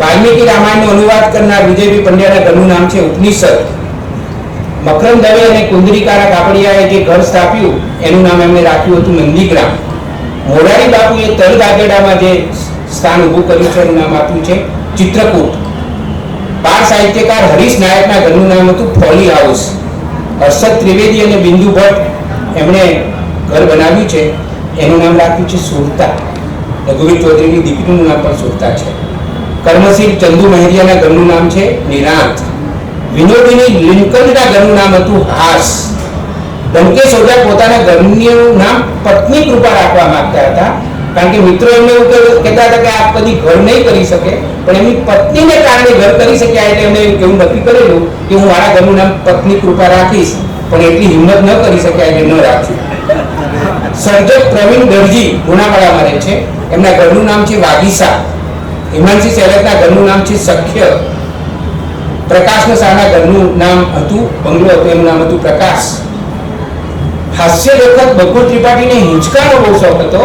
વાલ્મીકી રામાયણનો અનુવાદ કરનાર વિજયભાઈ પંડ્યાના ઘરનું નામ છે ઉપનિષદ. મકરંદ દવે અને કુંદરીકારા કાપડિયાએ જે ઘર સ્થાપ્યું એનું નામ એમણે રાખ્યું હતું નંદીગ્રામ. મોરારી બાપુએ તલ ગાગેડામાં જે સ્થાન ઊભું કર્યું છે એનું નામ આપ્યું છે ચિત્રકૂટ. બાળ સાહિત્યકાર હરીશ નાયકના ઘરનું નામ હતું ફોલી હાઉસ. હર્ષદ ત્રિવેદી અને બિંદુ ભટ્ટ એમણે ઘર બનાવ્યું છે, એનું નામ રાખ્યું છે સુરતા. રઘુવીર ચૌધરીની દીકરીનું નામ પણ સુરતા છે. કર્મશીલ ચંદુ મહેરિયાના ઘરનું નામ છે નિરાંત. વિનોદિની લિંકનના ઘરનું નામ હતું હાસ. ડંકેશ ઓઝા પોતાના ઘરનું નામ પત્ની કૃપા રાખવા માંગતા હતા, કારણ કે મિત્રો એમને એવું કહેતા હતા કે આપ કદી ઘર નહીં કરી શકે, પણ એમની પત્નીને કારણે ઘર કરી શક્યા. એટલે એમને એવું નક્કી કરેલું કે હું મારા ઘરનું નામ પત્ની કૃપા રાખીશ, પણ એટલી હિંમત ન કરી શક્યા એટલે ન રાખ્યું. સર્જક પ્રવીણ દરજી ગુણાવાડામાં રહે છે, એમના ઘરનું નામ છે વાગીસા. હિમાંશી શેરતના ઘરનું નામ છે સખ્ય. પ્રકાશ શાહના ઘરનું નામ હતું બંગલો હતું, એનું નામ હતું પ્રકાશ. હાસ્ય લેખક બકુલ ત્રિપાઠીને હિંચકાનો બહુ શોખ હતો.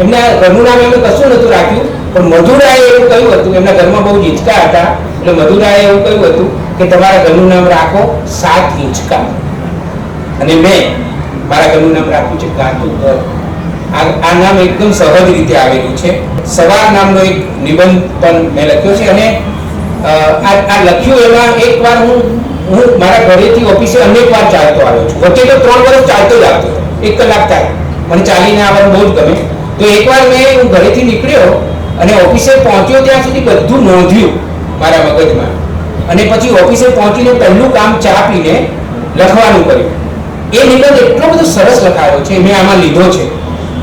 એમના ઘરનું નામ એમને કશું નતું રાખ્યું, પણ મધુરાએ એવું કહ્યું હતું, એમના ઘરમાં બહુ હિંચકા હતા, એટલે મધુરાએ એવું કહ્યું હતું કે તમારા ઘરનું નામ રાખો 7 હિંચકા. અને મેં મારા ઘરનું નામ રાખ્યું છે ગાતું ઘર. આ નામ એકદમ સહજ રીતે આવેલું છે. સવાર નામનો એક નિબંધ પણ મેં લખ્યો છે. અને આ લખ્યું એમાં એક વાર હું મારા ઘરેથી ઓફિસે અનેક વાર ચાલતો આવ્યો છું. વચ્ચે તો 3 વર્ષ ચાલતો જ આવતો, 1 કલાક થાય. મને ચાલીને આવવાનું બહુ જ ગમે. તો એકવાર હું ઘરેથી નીકળ્યો અને ઓફિસે પહોંચ્યો, ત્યાં સુધી બધું નોંધ્યું મારા મગજમાં. અને પછી ઓફિસે પહોંચીને પહેલું કામ ચા પીને લખવાનું કર્યું. એ નિબંધ એટલો બધો સરસ લખાયો છે, મેં આમાં લીધો છે.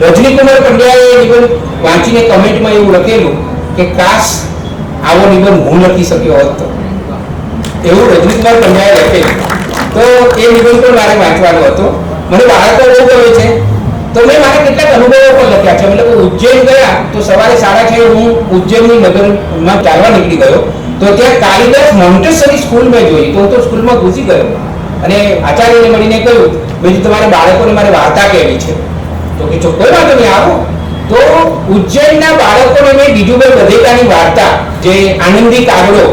રજનીકુમાર પંડ્યાએ એ નિબંધ વાંચીને કમેન્ટમાં એવું લખેલું કે કાશ આવો નિબંધ હું લખી શક્યો હોત તો. એવું રજનીકુમાર પંડ્યાએ લખેલું. તો એ નિબંધ પણ મારે વાંચવાનો હતો. મને બાળકો બહુ ગમે છે, તો મેં મારા કેટલાક અનુભવો પણ લખ્યા છે. મતલબ ઉજ્જૈન ગયા તો સવારે 6:30 હું ઉજ્જૈનની નગરમાં ચાલવા નીકળી ગયો, તો ત્યાં કાલિદાસ મોન્ટેસરી સ્કૂલ મેં જોઈ. તો હું તો સ્કૂલમાં ઘૂસી ગયો અને આચાર્યને મળીને કહ્યું, બીજું તમારે બાળકોને મારે વાર્તા કહેવી છે. તો કે કોઈ વાંધો નહીં, આવો. તો ઉજ્જૈનના બાળકોને મેં બીજુભાઈ બધેકાની વાર્તા જે આનંદી કાગડો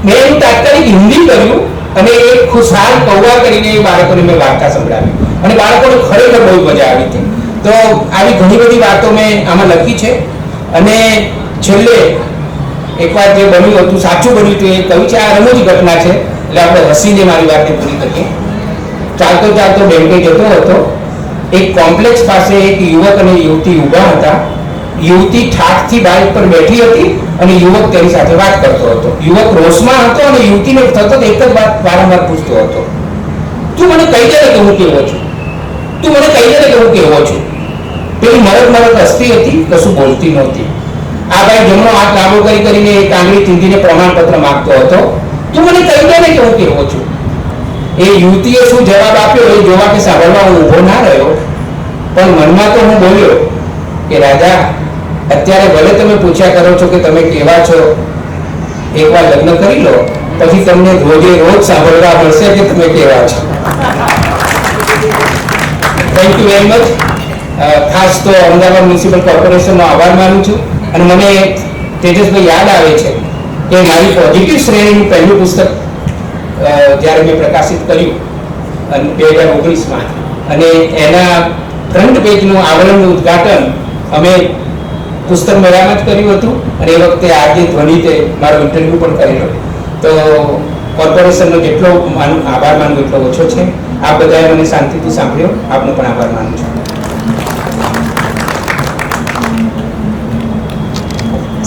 મેં એનું તાત્કાલિક હિન્દી કર્યું અને એક ખુશહાલ કૌવા કરીને એ બાળકોને મેં વાર્તા સંભળાવી અને બાળકોને ખરેખર બહુ મજા આવી હતી. તો આવી ઘણી બધી વાતો મેં આમાં લખી છે. અને છેલ્લે એકવાર જે બન્યું હતું સાચું બન્યું હતું એ કહ્યું છે. આ રમૂજી ઘટના છે એટલે આપણે હસીને મારી વાતને પૂરી કરીએ. ચાલતો ચાલતો બેંકે જતો હતો. એક કોમ્પ્લેક્સ પાસે એક યુવક અને યુવતી ઊભા હતા. યુવતી ઠાઠથી બાઇક પર બેઠી હતી અને યુવક તેની સાથે વાત કરતો હતો. યુવક રોષમાં હતો અને યુવતીને સતત એક જ વાત વારંવાર પૂછતો હતો, તું મને કહી દે કે હું કેવો છું, તું મને કહી દે કે હું કેવો છું. પેલી મરદ હસતી હતી, કશું બોલતી નહોતી. આ ભાઈ જમણો હાથ લાંબો કરીને એક આંગળી ચીંધીને પ્રમાણપત્ર માંગતો હતો, તું મને કહી દે કે હું કેવો છું. એ યુવતીએ શું જવાબ આપ્યો એ જોવા કે સાંભળવા હું ઊભો ના રહ્યો, પણ મનમાં તો હું બોલ્યો કે રાજા, અત્યારે ભલે તમે પૂછ્યા કરો છો કે તમે કેવા છો, એકવાર લગ્ન કરી લો પછી તમને રોજે રોજ સાંભળવા મળશે કે તમે કેવા છો. Thank you very much. ખાસ તો અમદાવાદ મ્યુનિસિપલ કોર્પોરેશનનો આભાર માનું છું. અને મને તેજસભાઈ યાદ આવે છે કે મારી પોઝિટિવ શ્રેણીનું પહેલું પુસ્તક જ્યારે મેં પ્રકાશિત કર્યું 2019માં અને એના ફ્રન્ટ પેજનું આવરણનું ઉદ્ઘાટન અમે પુસ્તક મેળામાં જ કર્યું હતું અને એ વખતે આજે ધ્વનિતે મારો ઇન્ટરવ્યૂ પણ કરેલો. તો કોર્પોરેશનનો જેટલો આભાર માનું એટલો ઓછો છે. આપ બધાએ મને શાંતિથી સાંભળ્યો, આપનો પણ આભાર માનું છું.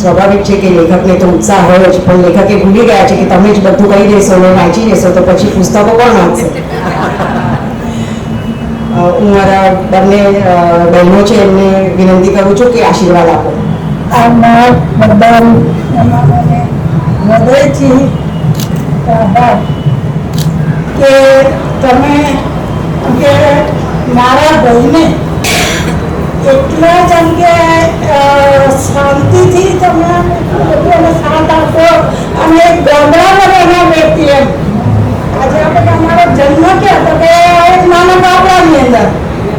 સ્વાભાવિક છે કે લેખકને તો ઉત્સાહ હોય જ, પણ લેખકે ભૂલી ગયા છે કે તમે જ બધું કહી દેશો અને વાંચી દેશો તો પછી પુસ્તકો કોણ વાંચશે. હું મારા બંને બહેનો છે એમને વિનંતી કરું છું કે આશીર્વાદ આપો. હૃદયથી આભાર કે તમે કે મારા ભાઈને એટલા જ એમ કે શાંતિથી તમે લોકોને સાથ આપો અને ગામડામાં રહેનાર વ્યક્તિ એમ આજે આપણે અમારો જન્મ ક્યાં તો કે નાના ગામડાની અંદર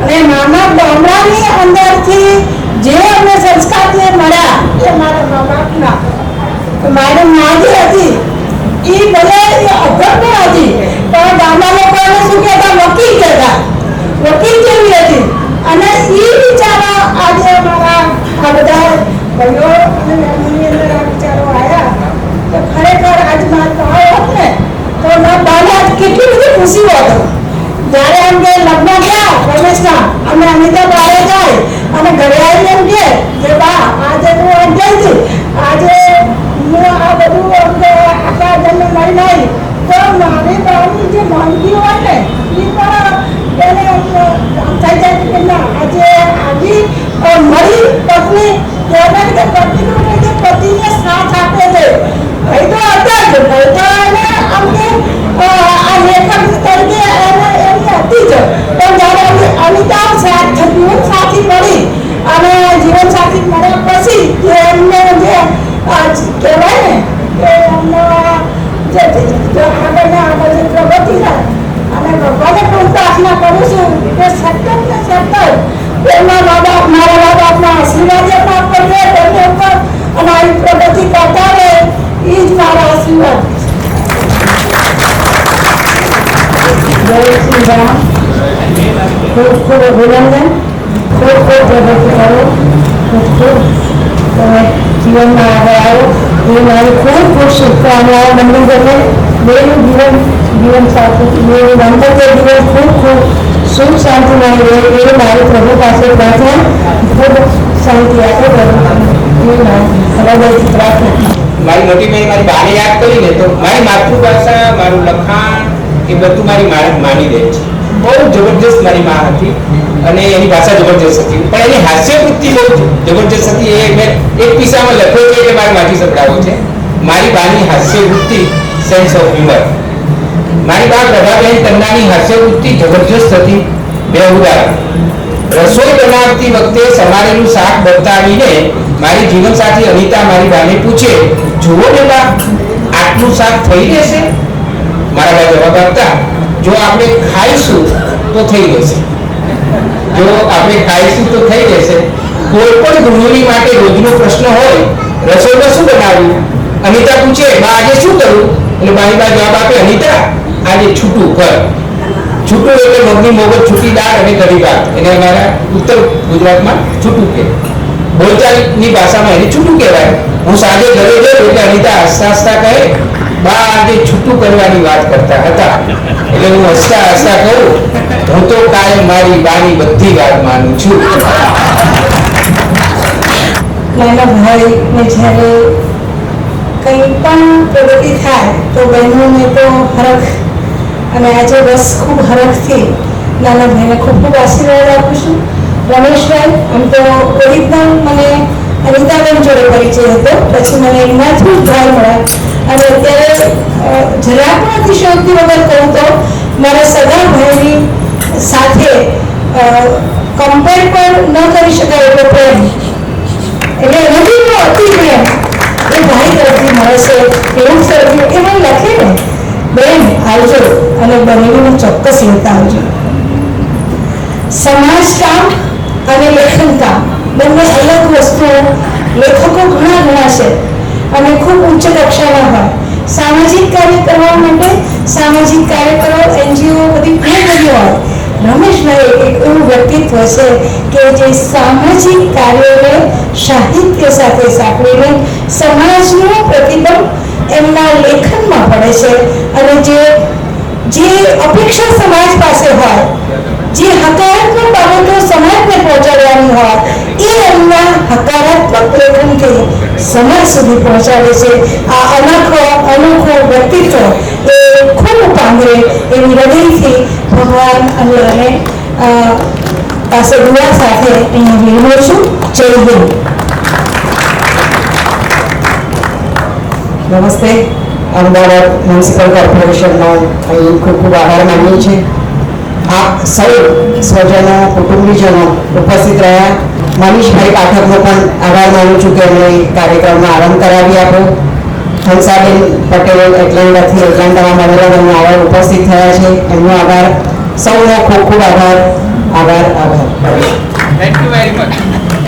અને નાના ગામડાની અંદરથી જે અમને સંસ્કાર મળ્યા એ મારા મા બાપના. મારી મા જે હતી એ ભલે અભ્યર્થ હતી પણ ગામડા લોકોને શું કહેતા, વકીલ કહેતા, વકીલ જેવી હતી. અને એ વિચારો આજે અમારા આ બધા ભાઈઓ અને બહેનોની અંદર આ વિચારો આવ્યા તો ખરેખર આજ મારા હોત ને તો બાને કેટલી બધી ખુશી હોત. જ્યારે એમ કે લગ્ન ગયા રમેશના અમે અમિતા બારે જાય અને ઘરે આવીને એમ કે બા આજે હું એમ ગઈ હતી, આજે હું આ બધું આખા જન્મ મળી નહીં તો મારી બાની જે માંગી હોય ને એ પણ એને થઈ જાય કે ના આજે આવી મળી પત્ની કહેવાય કે પતિનું જે પતિને સાથ આપે છે ભાઈ તો હતા જ, ભાઈ તો એને અમને આ લેખક તરીકે એને એની હતી જ. પણ જ્યારે અમિતા જીવન સાથી મળી અને જીવન સાથી મળ્યા પછી એમને જે કહેવાય ને કે એમનો આગળના આગળ જે પ્રગતિ થાય અને ભગવાને પણ પ્રાર્થના કરું છું કે સતત ને સતત એમના મારા મા બાપના આશીર્વાદ પ્રાપ્ત કરશે તેમની ઉપર અને આવી પ્રગતિ કરતા રહે એ જ મારા આશીર્વાદ. જય શ્રી રામ. ખૂબ ખૂબ અભિનંદન. ખૂબ ખૂબ પ્રગતિ કરો. ખૂબ ખૂબ તમે જીવનમાં આગળ આવો એ મારી ખૂબ ખૂબ શુભકામનાઓ. મંદિરને બેનું જીવન સાથે બેનું દાંપત્ય જીવન ખૂબ ખૂબ સુખ શાંતિમય રહે એ મારી પ્રભુ પાસે પ્રાર્થના. ખૂબ શાંતિ આપે પ્રભુ એ મારી હૃદયથી પ્રાર્થના. મારી મોટી બહેન મારી બાને યાદ કરીને તો મારી માતૃભાષા, મારું લખાણ એ બધું મારી માની દે છે. બહુ જબરજસ્ત મારી માં હતી અને એની ભાષા જબરજસ્ત હતી, પણ એની હાસ્યવૃત્તિ બહુ જબરજસ્ત હતી. એ મેં એક કિસ્સામાં લખ્યો છે એટલે મારે વાંચી સંભળાવ્યો છે. મારી બાની હાસ્યવૃત્તિ, સેન્સ ઓફ હ્યુમર. મારી બા પ્રભાબેન તન્નાની હાસ્યવૃત્તિ જબરજસ્ત હતી. બે ઉદાહરણ. રસોઈ બનાવતી વખતે સમારેલું શાક બતાવીને મારી જીવનસાથી અનિતા મારી બાને પૂછે, જુઓ ને બા આટલું શાક થઈ જશે? મારા બા જવાબ આપતા, જો આપણે ખાઈશું તો થઈ જશે, જો આપણે ખાઈશું તો થઈ જશે, કોઈ પણ ગૃહિણી માટે રોજનો પ્રશ્ન હોય, રસોઈમાં શું બનાવ્યું, અનિતા પૂછે બા આજે શું કરું, એટલે બાઈ બા જવાબ આપે અનિતા આજે છૂટું કર. છૂટું એટલે મગની મોગર છૂટી દાળ અને કઢી ભાત, એને અમારા ઉત્તર ગુજરાતમાં છૂટું કહે. બોલચાલની ભાષામાં એને છૂટું કહેવાય. હું સાંજે ઘરે ગયો એટલે અનિતા હસતા હસતા કહે બા આજે છૂટું કરવાની વાત કરતા હતા. એટલે હું હસતા હસતા કહું હું તો કાયમ મારી બાની બધી વાત માનું છું. નાના ભાઈને જ્યારે કંઈ પણ પ્રગતિ થાય તો બહેનોને તો હરખ, અને આજે બસ ખૂબ હરખથી નાના ભાઈને ખૂબ ખૂબ આશીર્વાદ આપું છું. રમેશભાઈ આમ તો ઓરિજિનલ મને અનિતાબેન જોડે પરિચય હતો, પછી મને એમનાથી જ ભાઈ મળ્યા, અને અત્યારે જરાક પણ અતિશયોક્તિ વગર કહું તો મારા સગા ભાઈની સાથે કમ્પેર પણ ન કરી શકાય એટલો પ્રેમ, એટલે એનાથી પણ અતિ પ્રેમ એ ભાઈ તરફથી મળે છે. એવું તરફથી એ મને લખે ને બેન આવજો અને બનેવીને ચોક્કસ લેતા આવજો. સમાજ કામ અને લેખન કામ બંને અલગ વસ્તુઓ. લેખકો ઘણા છે અને ખૂબ ઉચ્ચ કક્ષાના હોય. સામાજિક કાર્ય કરવા માટે સામાજિક કાર્યકરો, NGO બધી ઘણી બધી હોય. રમેશભાઈ એક એવું વ્યક્તિત્વ છે કે જે સામાજિક કાર્યોને સાહિત્ય સાથે સાંકળીને સમાજનું પ્રતિબંધ એમના લેખનમાં પડે છે, અને જે અપેક્ષા સમાજ પાસે હોય, જે હકારાત્મક બાબતો સમાજને પહોંચાડવાની હોય, એ એમના હકારાત્મક લેખનથી સમાજ સુધી પહોંચાડે છે. આ અનોખો વ્યક્તિત્વ એ ખૂબ પાંગરે એવી હૃદયથી ભગવાન અને પાસે દુઆ સાથે અહીંયા વિનવું છું. જય હિન્દ. નમસ્તે. અમદાવાદ મ્યુનિસિપલ કોર્પોરેશનનો અહીં ખૂબ ખૂબ આભાર માનીએ છીએ. આપ સૌ સ્વજનો, કુટુંબીજનો ઉપસ્થિત રહ્યા. મનીષભાઈ પાઠકનો પણ આભાર માનું છું કે એમણે કાર્યક્રમનો આરંભ કરાવી આપ્યો. હંસાબેન પટેલ એટલાન્ડામાં મળેલા એમનો આભાર ઉપસ્થિત થયા છે, એમનો આભાર. સૌનો ખૂબ ખૂબ આભાર. Thank you very much.